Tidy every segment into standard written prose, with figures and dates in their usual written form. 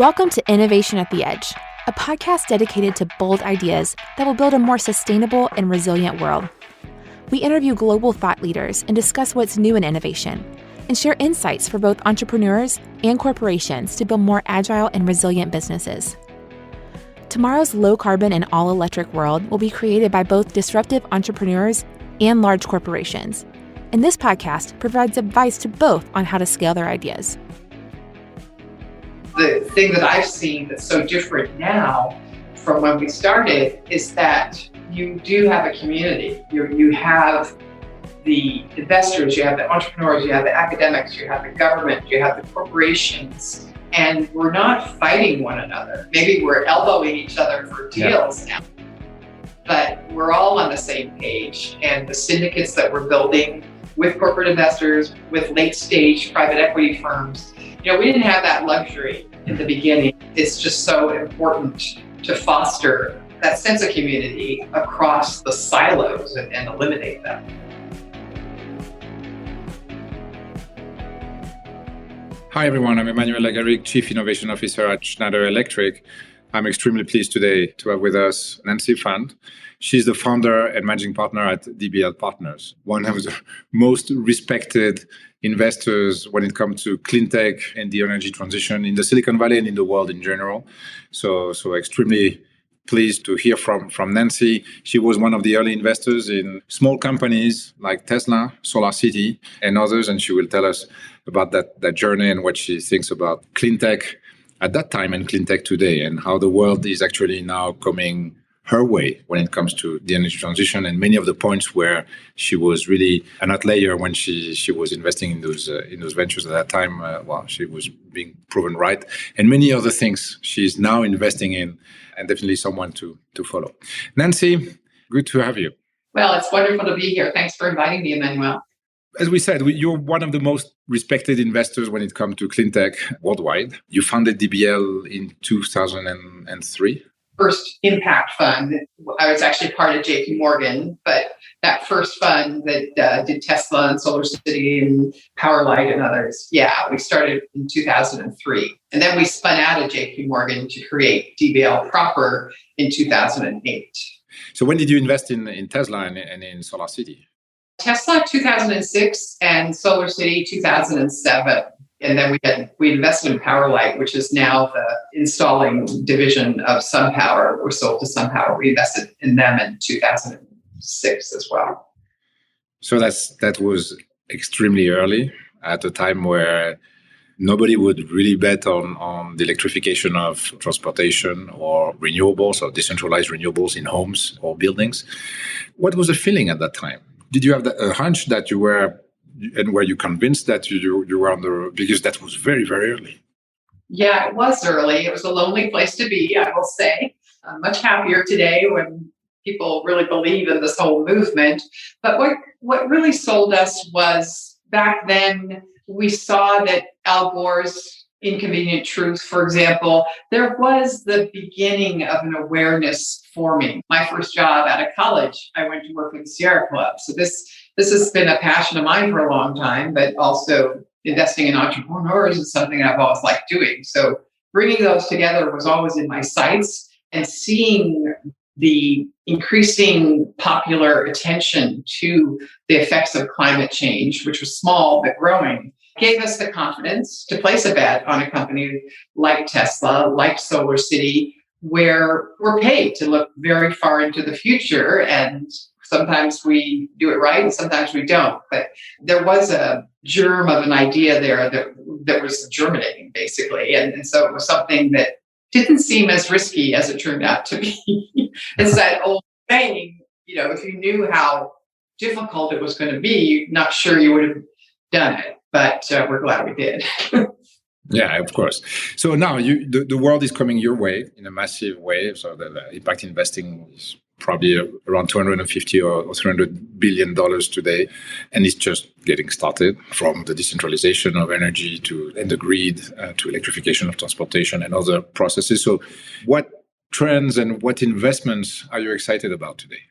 Welcome to Innovation at the Edge, a podcast dedicated to bold ideas that will build a more sustainable and resilient world. We interview global thought leaders and discuss what's new in innovation, and share insights for both entrepreneurs and corporations to build more agile and resilient businesses. Tomorrow's low-carbon and all-electric world will be created by both disruptive entrepreneurs and large corporations, and this podcast provides advice to both on how to scale their ideas. The thing that I've seen that's so different now from when we started is that you do have a community. You have the investors, you have the entrepreneurs, you have the academics, you have the government, you have the corporations, and we're not fighting one another. Maybe we're elbowing each other for deals now, but we're all on the same page. And the syndicates that we're building with corporate investors, with late stage private equity firms, we didn't have that luxury in the beginning. It's just so important to foster that sense of community across the silos and eliminate them. Hi everyone, I'm Emmanuel Lagarrigue, Chief Innovation Officer at Schneider Electric. I'm extremely pleased today to have with us Nancy Pfund. She's the founder and managing partner at DBL Partners, one of the most respected investors when it comes to cleantech and the energy transition in the Silicon Valley and in the world in general. So extremely pleased to hear from Nancy. She was one of the early investors in small companies like Tesla, SolarCity, and others, and she will tell us about that journey and what she thinks about cleantech at that time and cleantech today, and how the world is actually now coming her way when it comes to the energy transition, and many of the points where she was really an outlier when she was investing in those ventures at that time. She was being proven right, and many other things she's now investing in, and definitely someone to follow. Nancy, good to have you. Well, it's wonderful to be here. Thanks for inviting me, Emmanuel. As we said, you're one of the most respected investors when it comes to cleantech worldwide. You founded DBL in 2003. First impact fund. I was actually part of JP Morgan, but that first fund that did Tesla and SolarCity and Powerlight and others, we started in 2003. And then we spun out of JP Morgan to create DBL proper in 2008. So when did you invest in Tesla and in SolarCity? Tesla 2006 and SolarCity 2007. And then we invested in Powerlight, which is now the installing division of SunPower. We're sold to SunPower. We invested in them in 2006 as well. So that was extremely early at a time where nobody would really bet on the electrification of transportation or renewables or decentralized renewables in homes or buildings. What was the feeling at that time? Did you have a hunch that you were, and were you convinced that you were on the, because that was very, very early? Yeah, it was early. It was a lonely place to be, I will say. I'm much happier today when people really believe in this whole movement. But what really sold us was, back then, we saw that Al Gore's Inconvenient Truth, for example, there was the beginning of an awareness forming. My first job out of college, I went to work with the Sierra Club. So this has been a passion of mine for a long time, but also investing in entrepreneurs is something I've always liked doing. So bringing those together was always in my sights, and seeing the increasing popular attention to the effects of climate change, which was small but growing, gave us the confidence to place a bet on a company like Tesla, like SolarCity, where we're paid to look very far into the future. And sometimes we do it right and sometimes we don't. But there was a germ of an idea there that was germinating, basically. And so it was something that didn't seem as risky as it turned out to be. It's that old saying, if you knew how difficult it was going to be, not sure you would have done it. But we're glad we did. Yeah, of course. So now the world is coming your way in a massive way. So the impact investing is probably around $250 or $300 billion today. And it's just getting started, from the decentralization of energy and the grid to electrification of transportation and other processes. So what trends and what investments are you excited about today?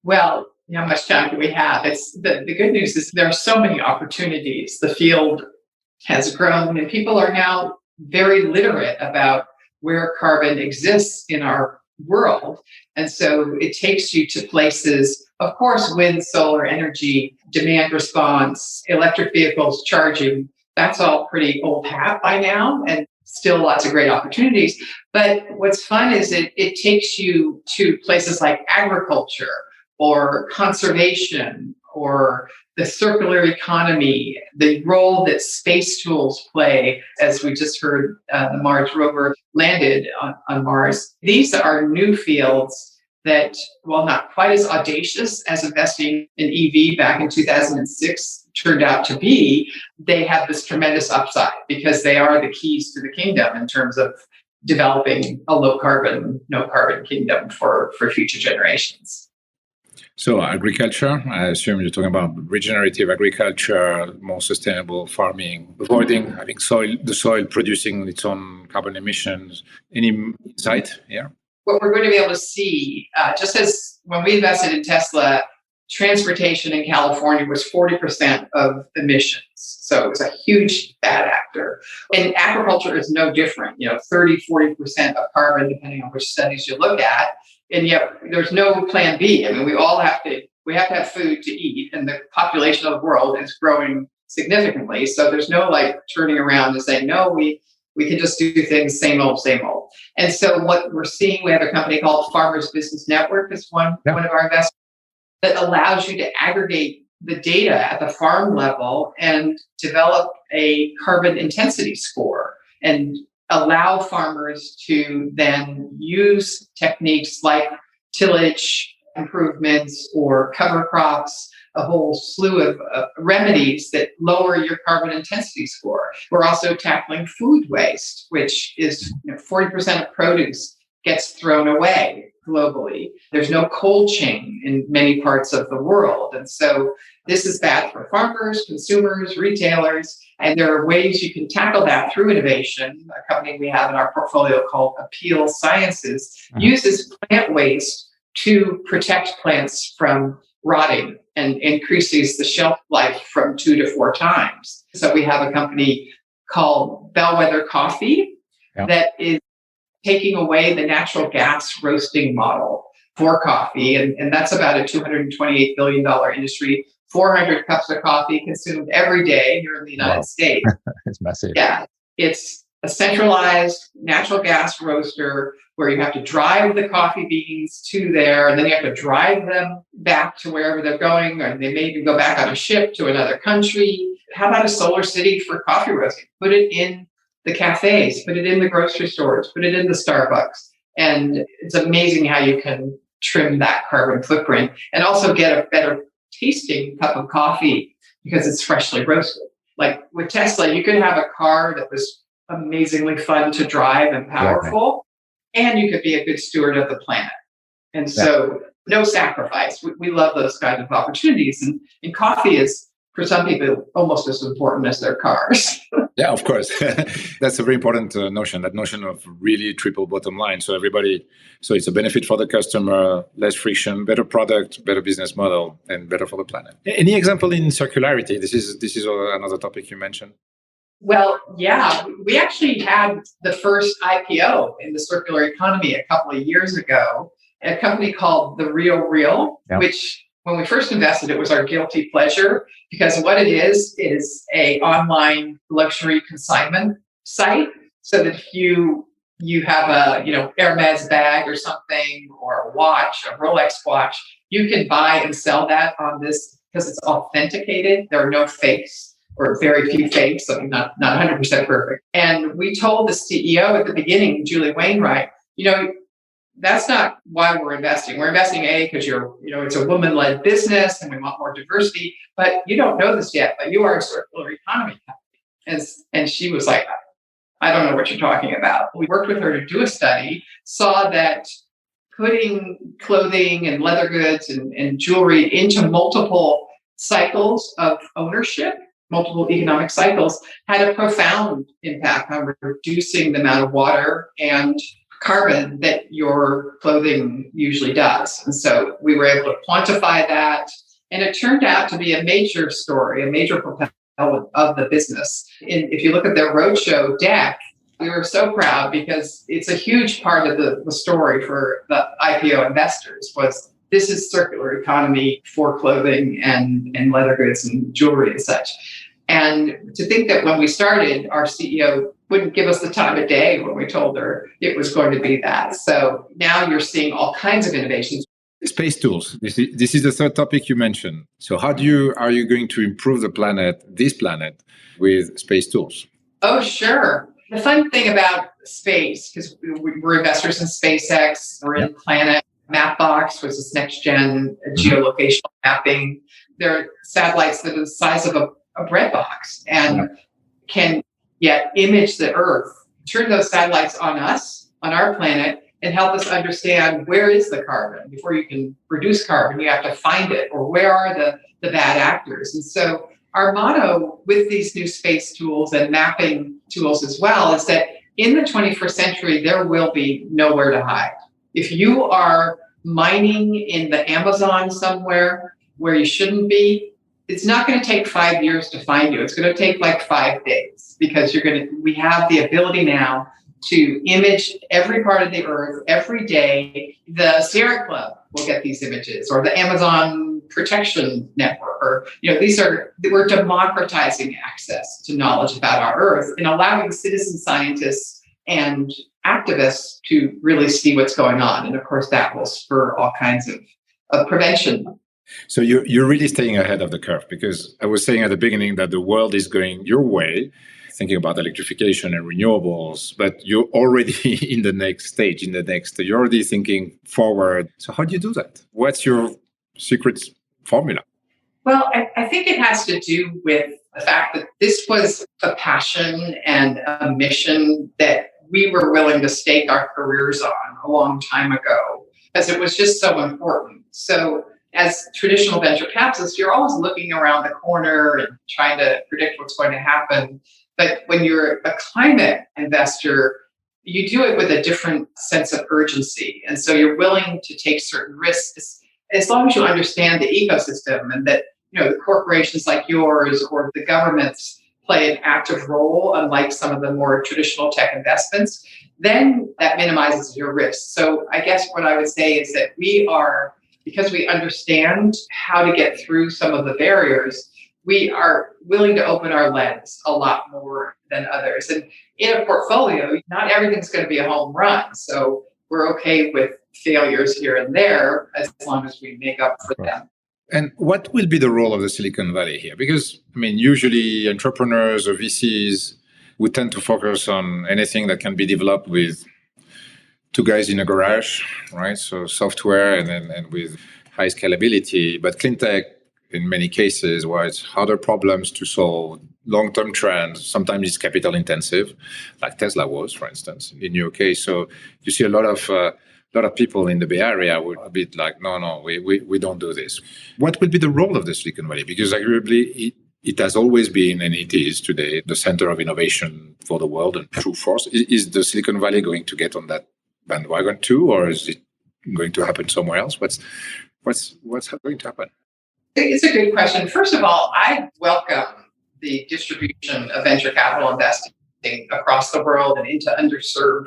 Well, how much time do we have? It's the good news is there are so many opportunities. The field has grown, and people are now very literate about where carbon exists in our world. And so it takes you to places, of course, wind, solar energy, demand response, electric vehicles, charging. That's all pretty old hat by now, and still lots of great opportunities. But what's fun is it takes you to places like agriculture or conservation or the circular economy, the role that space tools play, as we just heard the Mars rover landed on Mars. These are new fields that, while not quite as audacious as investing in EV back in 2006 turned out to be, they have this tremendous upside because they are the keys to the kingdom in terms of developing a low carbon, no carbon kingdom for future generations. So agriculture, I assume you're talking about regenerative agriculture, more sustainable farming, avoiding having the soil producing its own carbon emissions. Any insight here? What we're going to be able to see, just as when we invested in Tesla, transportation in California was 40% of emissions. So it was a huge bad actor. And agriculture is no different, 30, 40% of carbon, depending on which studies you look at. And yet there's no plan B. I mean, we have to have food to eat, and the population of the world is growing significantly. So there's no turning around and saying, no, we can just do things same old, same old. And so what we're seeing, we have a company called Farmers Business Network is one of our investments that allows you to aggregate the data at the farm level and develop a carbon intensity score and allow farmers to then use techniques like tillage improvements or cover crops, a whole slew of remedies that lower your carbon intensity score. We're also tackling food waste, which is 40% of produce gets thrown away globally. There's no cold chain in many parts of the world. And so this is bad for farmers, consumers, retailers, and there are ways you can tackle that through innovation. A company we have in our portfolio called Appeal Sciences uses plant waste to protect plants from rotting and increases the shelf life from 2 to 4 times. So we have a company called Bellwether Coffee that is taking away the natural gas roasting model for coffee. And that's about a $228 billion industry, 400 cups of coffee consumed every day here in the United States. It's massive. Yeah. It's a centralized natural gas roaster where you have to drive the coffee beans to there, and then you have to drive them back to wherever they're going, or they may even go back on a ship to another country. How about a solar city for coffee roasting? Put it in the cafes, put it in the grocery stores, put it in the Starbucks. And it's amazing how you can trim that carbon footprint and also get a better tasting cup of coffee because it's freshly roasted. Like with Tesla, you could have a car that was amazingly fun to drive and powerful, and you could be a good steward of the planet. And so no sacrifice. We love those kinds of opportunities. And coffee is, for some people, almost as important as their cars. Yeah, of course. That's a very important notion, that notion of really triple bottom line. So it's a benefit for the customer, less friction, better product, better business model, and better for the planet. Any example in circularity? This is another topic you mentioned. Well, yeah, we actually had the first IPO in the circular economy a couple of years ago, a company called The Real, which when we first invested, it was our guilty pleasure because what it is a online luxury consignment site. So that if you have a Hermes bag or something, or a watch, a Rolex watch, you can buy and sell that on this because it's authenticated. There are no fakes, or very few fakes, so not 100% perfect. And we told the CEO at the beginning, Julie Wainwright, that's not why we're investing. We're investing because it's a woman-led business and we want more diversity. But you don't know this yet, but you are a circular economy company. And she was like, I don't know what you're talking about. We worked with her to do a study, saw that putting clothing and leather goods and jewelry into multiple cycles of ownership, multiple economic cycles, had a profound impact on reducing the amount of water and carbon that your clothing usually does. And so we were able to quantify that. And it turned out to be a major story, a major propellant of the business. And if you look at their roadshow deck, We were so proud because it's a huge part of the story for the IPO investors was this is circular economy for clothing and leather goods and jewelry and such. And to think that when we started, our CEO wouldn't give us the time of day when we told her it was going to be that. So now you're seeing all kinds of innovations. Space tools. This is the third topic you mentioned. So how are you going to improve this planet, with space tools? Oh, sure. The fun thing about space, because we're investors in SpaceX, we're in Planet, Mapbox, which is next gen geolocational mapping. They're satellites that are the size of a bread box and can yet image the Earth, turn those satellites on us, on our planet, and help us understand where is the carbon. Before you can produce carbon, you have to find it, or where are the bad actors. And so our motto with these new space tools and mapping tools as well is that in the 21st century, there will be nowhere to hide. If you are mining in the Amazon somewhere where you shouldn't be, it's not going to take 5 years to find you. It's going to take like 5 days because we have the ability now to image every part of the Earth every day. The Sierra Club will get these images, or the Amazon Protection Network, or we're democratizing access to knowledge about our Earth and allowing citizen scientists and activists to really see what's going on. And of course, that will spur all kinds of prevention. So you're really staying ahead of the curve, because I was saying at the beginning that the world is going your way, thinking about electrification and renewables, but you're already in the next stage, you're already thinking forward. So how do you do that? What's your secret formula? Well, I think it has to do with the fact that this was a passion and a mission that we were willing to stake our careers on a long time ago, because it was just so important. So as traditional venture capitalists, you're always looking around the corner and trying to predict what's going to happen. But when you're a climate investor, you do it with a different sense of urgency. And so you're willing to take certain risks as long as you understand the ecosystem, and that the corporations like yours or the governments play an active role, unlike some of the more traditional tech investments, then that minimizes your risk. So I guess what I would say is that because we understand how to get through some of the barriers, we are willing to open our lens a lot more than others. And in a portfolio, not everything's going to be a home run. So we're okay with failures here and there as long as we make up for them. And what will be the role of the Silicon Valley here? Because, usually entrepreneurs or VCs would tend to focus on anything that can be developed with two guys in a garage, right? So software and with high scalability. But cleantech, in many cases, where it's harder problems to solve, long-term trends, sometimes it's capital intensive, like Tesla was, for instance, in your case. So you see a lot of people in the Bay Area were a bit like, no, we don't do this. What will be the role of the Silicon Valley? Because arguably it has always been, and it is today, the center of innovation for the world and true force. Is the Silicon Valley going to get on that bandwagon too, or is it going to happen somewhere else? What's going to happen? It's a good question. First of all, I welcome the distribution of venture capital investing across the world and into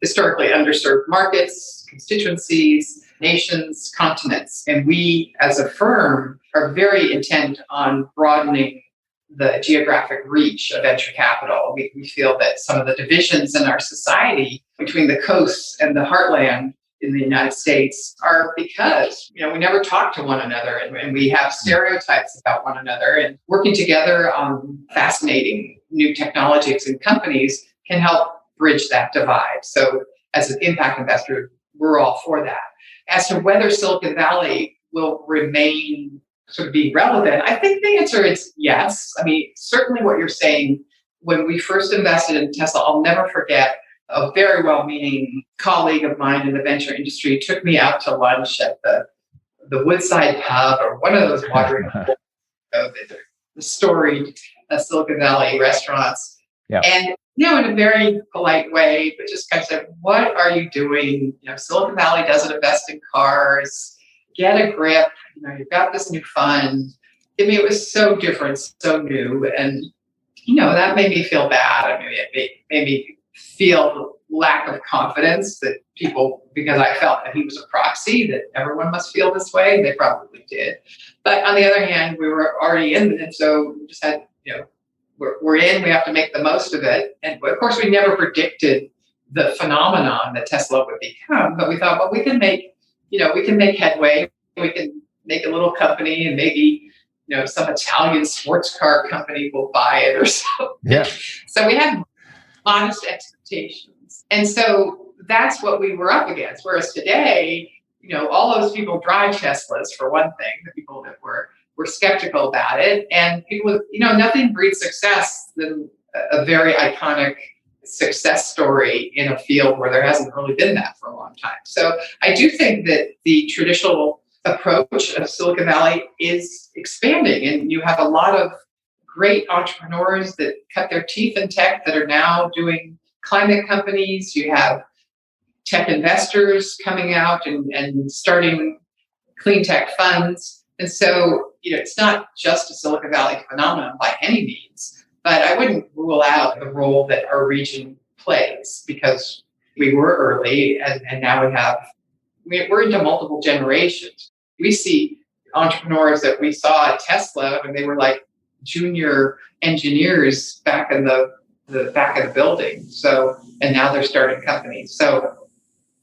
historically underserved markets, constituencies, nations, continents. And we, as a firm, are very intent on broadening the geographic reach of venture capital. We feel that some of the divisions in our society between the coasts and the heartland in the United States are because, we never talk to one another, and we have stereotypes about one another, and working together on fascinating new technologies and companies can help bridge that divide. So as an impact investor, we're all for that. As to whether Silicon Valley will remain sort of be relevant, I think the answer is yes. Certainly what you're saying, when we first invested in Tesla, I'll never forget, a very well-meaning colleague of mine in the venture industry took me out to lunch at the Woodside Pub, or one of those watering holes, the storied Silicon Valley restaurants. Yeah. And, in a very polite way, but just kind of said, what are you doing? Silicon Valley doesn't invest in cars. Get a grip. You've got this new fund. It was so different, so new. And, that made me feel bad. It made me feel lack of confidence that people, because I felt that he was a proxy, that everyone must feel this way. They probably did. But on the other hand, we were already in it. So we just had, we're in, we have to make the most of it. And of course, we never predicted the phenomenon that Tesla would become, but we thought, well, we can make headway. We can make a little company and maybe, some Italian sports car company will buy it or something. Yeah. So we had modest expectations. And so that's what we were up against. Whereas today, all those people drive Teslas for one thing, the people that were skeptical about it. And people, nothing breeds success than a very iconic success story in a field where there hasn't really been that for a long time. So I do think that the traditional approach of Silicon Valley is expanding, and you have a lot of great entrepreneurs that cut their teeth in tech that are now doing climate companies. You have tech investors coming out and starting clean tech funds. And so, it's not just a Silicon Valley phenomenon by any means, but I wouldn't rule out the role that our region plays, because we were early and now we're into multiple generations. We see entrepreneurs that we saw at Tesla when they were like junior engineers back in the back of the building. So, and now they're starting companies. So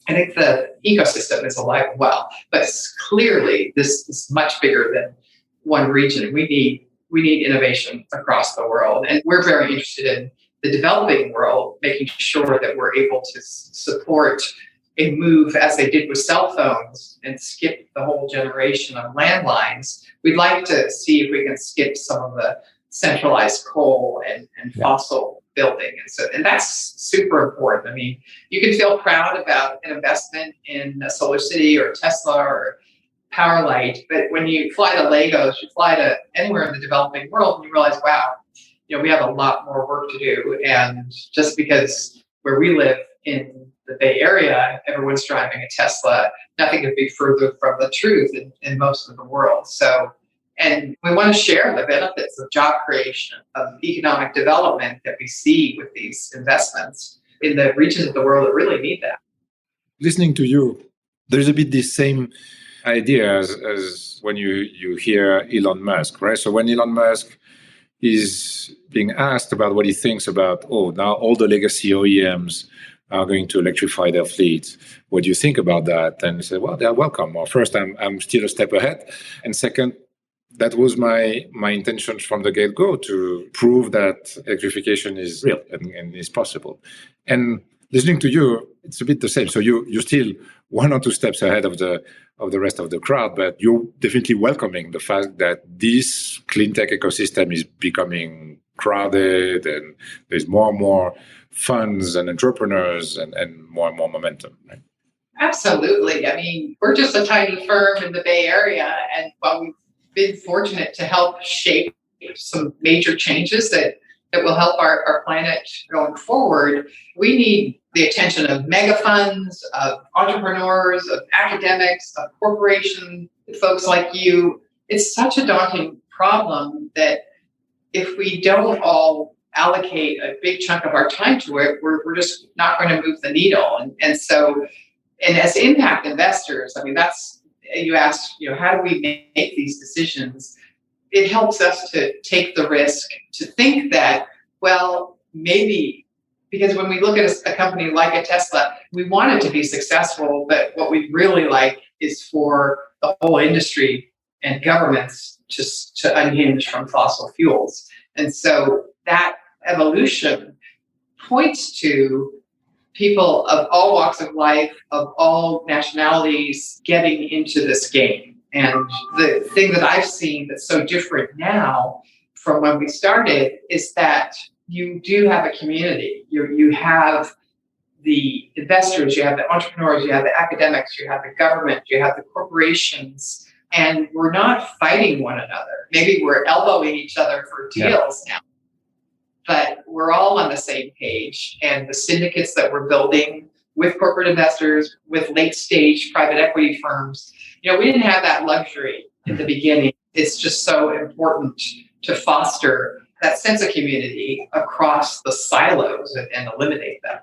I think the ecosystem is alive and well, but clearly this is much bigger than one region. We need innovation across the world. And we're very interested in the developing world, making sure that we're able to support a move as they did with cell phones and skip the whole generation of landlines. We'd like to see if we can skip some of the centralized coal and fossil building. And that's super important. I mean, you can feel proud about an investment in a Solar City or Tesla or Powerlight, but when you fly to Lagos, you fly to anywhere in the developing world, and you realize, wow, we have a lot more work to do. And just because where we live in the Bay Area, everyone's driving a Tesla, nothing could be further from the truth in most of the world. So, and we want to share the benefits of job creation, of economic development that we see with these investments in the regions of the world that really need that. Listening to you, there's a bit the same idea as when you hear Elon Musk, right? So when Elon Musk is being asked about what he thinks about, now all the legacy OEMs are going to electrify their fleets. What do you think about that? And he said, well, they're welcome. Well, first, I'm still a step ahead. And second, that was my intention from the get-go, to prove that electrification is real and is possible. And listening to you, it's a bit the same. So you're still 1 or 2 steps ahead of the rest of the crowd, but you're definitely welcoming the fact that this clean tech ecosystem is becoming crowded, and there's more and more funds and entrepreneurs and more momentum, right? Absolutely. I mean, we're just a tiny firm in the Bay Area, and while we've been fortunate to help shape some major changes that will help our planet going forward, we need the attention of mega funds, of entrepreneurs, of academics, of corporations, folks like you. It's such a daunting problem that if we don't all allocate a big chunk of our time to it, we're just not going to move the needle. And so as impact investors, I mean, that's, you asked, how do we make these decisions? It helps us to take the risk, to think that, well, maybe, because when we look at a company like a Tesla, we want it to be successful, but what we really like is for the whole industry and governments just to unhinge from fossil fuels. And so that evolution points to people of all walks of life, of all nationalities, getting into this game. And the thing that I've seen that's so different now from when we started is that you do have a community. You have the investors, you have the entrepreneurs, you have the academics, you have the government, you have the corporations, and we're not fighting one another. Maybe we're elbowing each other for deals now, but we're all on the same page. And the syndicates that we're building with corporate investors, with late stage private equity firms, we didn't have that luxury in the beginning. It's just so important to foster that sense of community across the silos and eliminate them.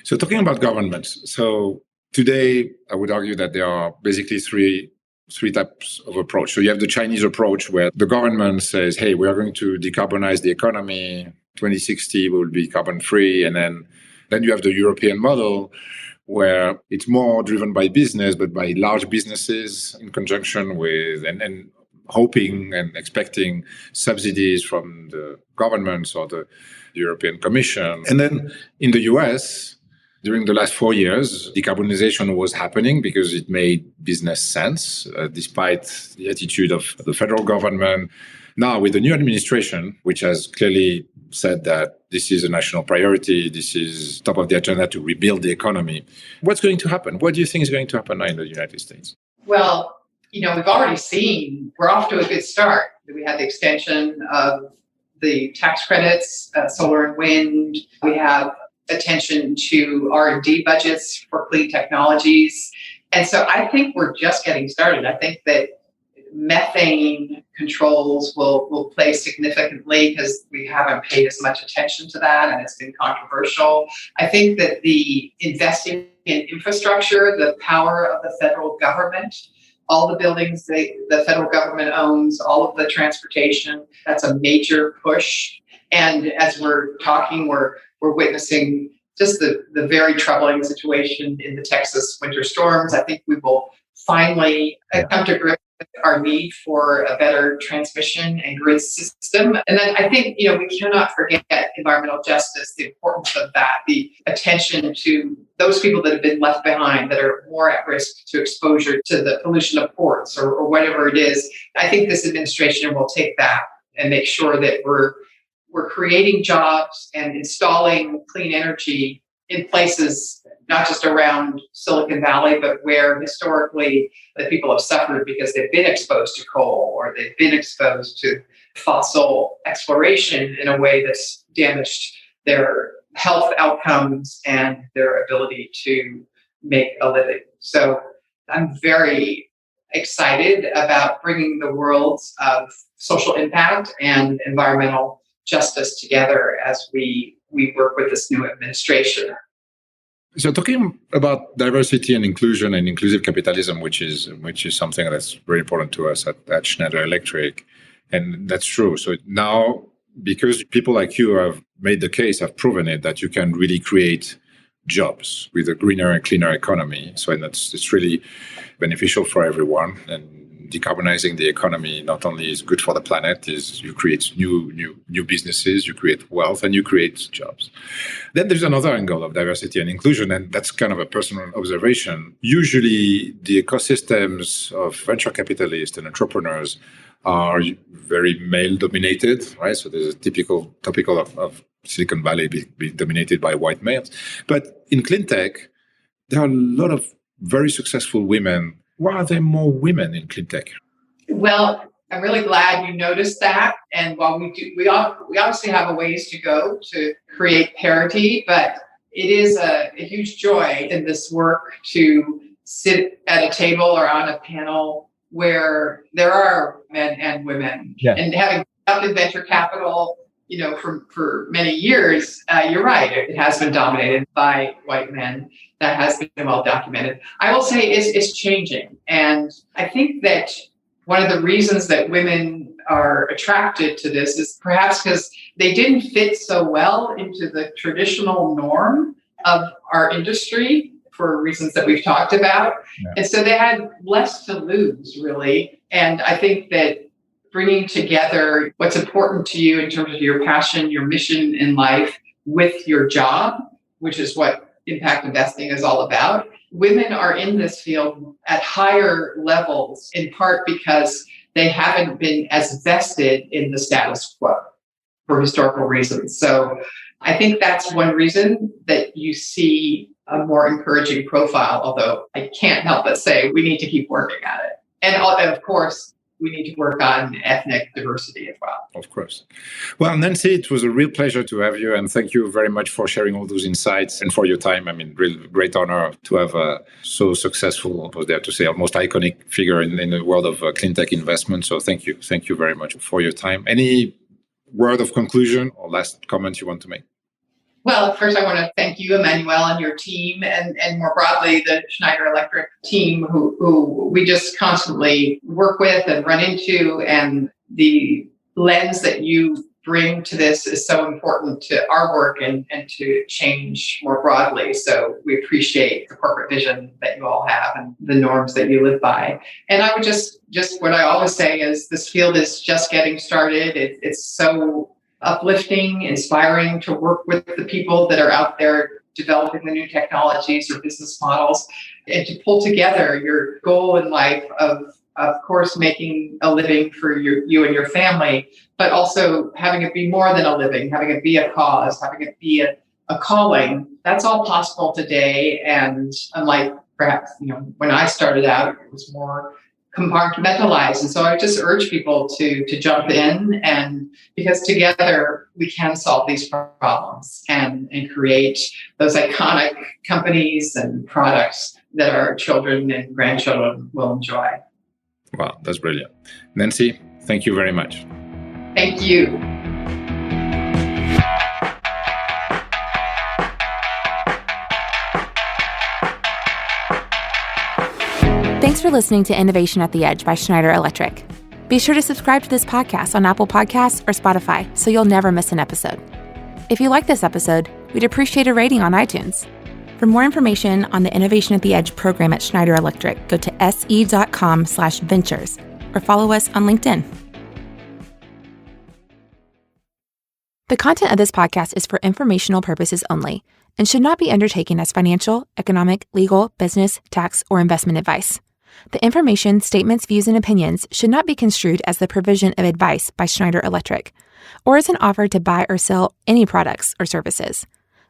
So talking about governments, so today I would argue that there are basically three types of approach. So you have the Chinese approach where the government says, hey, we are going to decarbonize the economy. 2060 we will be carbon free. And then you have the European model where it's more driven by business, but by large businesses in conjunction with and hoping and expecting subsidies from the governments or the European Commission. And then in the US, during the last 4 years, decarbonization was happening because it made business sense, despite the attitude of the federal government. Now, with the new administration, which has clearly said that this is a national priority, this is top of the agenda to rebuild the economy, what's going to happen? What do you think is going to happen now in the United States? Well, we've already seen, we're off to a good start. We had the extension of the tax credits, solar and wind. We have attention to R&D budgets for clean technologies. And so I think we're just getting started. I think that methane controls will play significantly because we haven't paid as much attention to that and it's been controversial. I think that the investing in infrastructure, the power of the federal government, all the buildings the federal government owns, all of the transportation, that's a major push. And as we're talking, we're witnessing just the very troubling situation in the Texas winter storms. I think we will finally come to grips with our need for a better transmission and grid system. And then I think, we cannot forget environmental justice, the importance of that, the attention to those people that have been left behind that are more at risk to exposure to the pollution of ports or whatever it is. I think this administration will take that and make sure that we're creating jobs and installing clean energy in places not just around Silicon Valley, but where historically the people have suffered because they've been exposed to coal or they've been exposed to fossil exploration in a way that's damaged their health outcomes and their ability to make a living. So I'm very excited about bringing the worlds of social impact and environmental justice together as we work with this new administration. So talking about diversity and inclusion and inclusive capitalism, which is something that's very important to us at Schneider Electric, and that's true. So now, because people like you have made the case, have proven it, that you can really create jobs with a greener and cleaner economy. So it's really beneficial for everyone. And decarbonizing the economy not only is good for the planet, is you create new businesses, you create wealth, and you create jobs. Then there's another angle of diversity and inclusion, and that's kind of a personal observation. Usually the ecosystems of venture capitalists and entrepreneurs are very male-dominated, right? So there's a typical of Silicon Valley being dominated by white males. But in cleantech, there are a lot of very successful women. Why are there more women in cleantech? Well, I'm really glad you noticed that. And while we obviously have a ways to go to create parity, but it is a huge joy in this work to sit at a table or on a panel where there are men and women. Yeah. And having up in venture capital, for many years, you're right, it has been dominated by white men. That has been well documented. I will say it's changing. And I think that one of the reasons that women are attracted to this is perhaps because they didn't fit so well into the traditional norm of our industry for reasons that we've talked about. Yeah. And so they had less to lose, really. And I think that bringing together what's important to you in terms of your passion, your mission in life with your job, which is what impact investing is all about. Women are in this field at higher levels, in part because they haven't been as vested in the status quo for historical reasons. So I think that's one reason that you see a more encouraging profile, although I can't help but say we need to keep working at it. And of course, we need to work on ethnic diversity as well. Of course. Well, Nancy, it was a real pleasure to have you. And thank you very much for sharing all those insights and for your time. I mean, real great honor to have a so successful, I was there to say, almost iconic figure in the world of clean tech investment. So thank you. Thank you very much for your time. Any word of conclusion or last comment you want to make? Well, first, I want to thank you, Emmanuel, and your team, and more broadly, the Schneider Electric team, who we just constantly work with and run into. And the lens that you bring to this is so important to our work and to change more broadly. So we appreciate the corporate vision that you all have and the norms that you live by. And I would just what I always say is this field is just getting started. It's so uplifting, inspiring to work with the people that are out there developing the new technologies or business models, and to pull together your goal in life of course, making a living for you and your family, but also having it be more than a living, having it be a cause, having it be a calling. That's all possible today. And unlike perhaps, when I started out, it was more compartmentalized. And so I just urge people to jump in, and because together we can solve these problems and create those iconic companies and products that our children and grandchildren will enjoy. Wow, that's brilliant. Nancy, thank you very much. Thank you. Thanks for listening to Innovation at the Edge by Schneider Electric. Be sure to subscribe to this podcast on Apple Podcasts or Spotify so you'll never miss an episode. If you like this episode, we'd appreciate a rating on iTunes. For more information on the Innovation at the Edge program at Schneider Electric, go to se.com/ventures or follow us on LinkedIn. The content of this podcast is for informational purposes only and should not be undertaken as financial, economic, legal, business, tax, or investment advice. The information, statements, views, and opinions should not be construed as the provision of advice by Schneider Electric, or as an offer to buy or sell any products or services,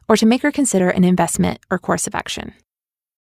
or to make or consider an investment or course of action.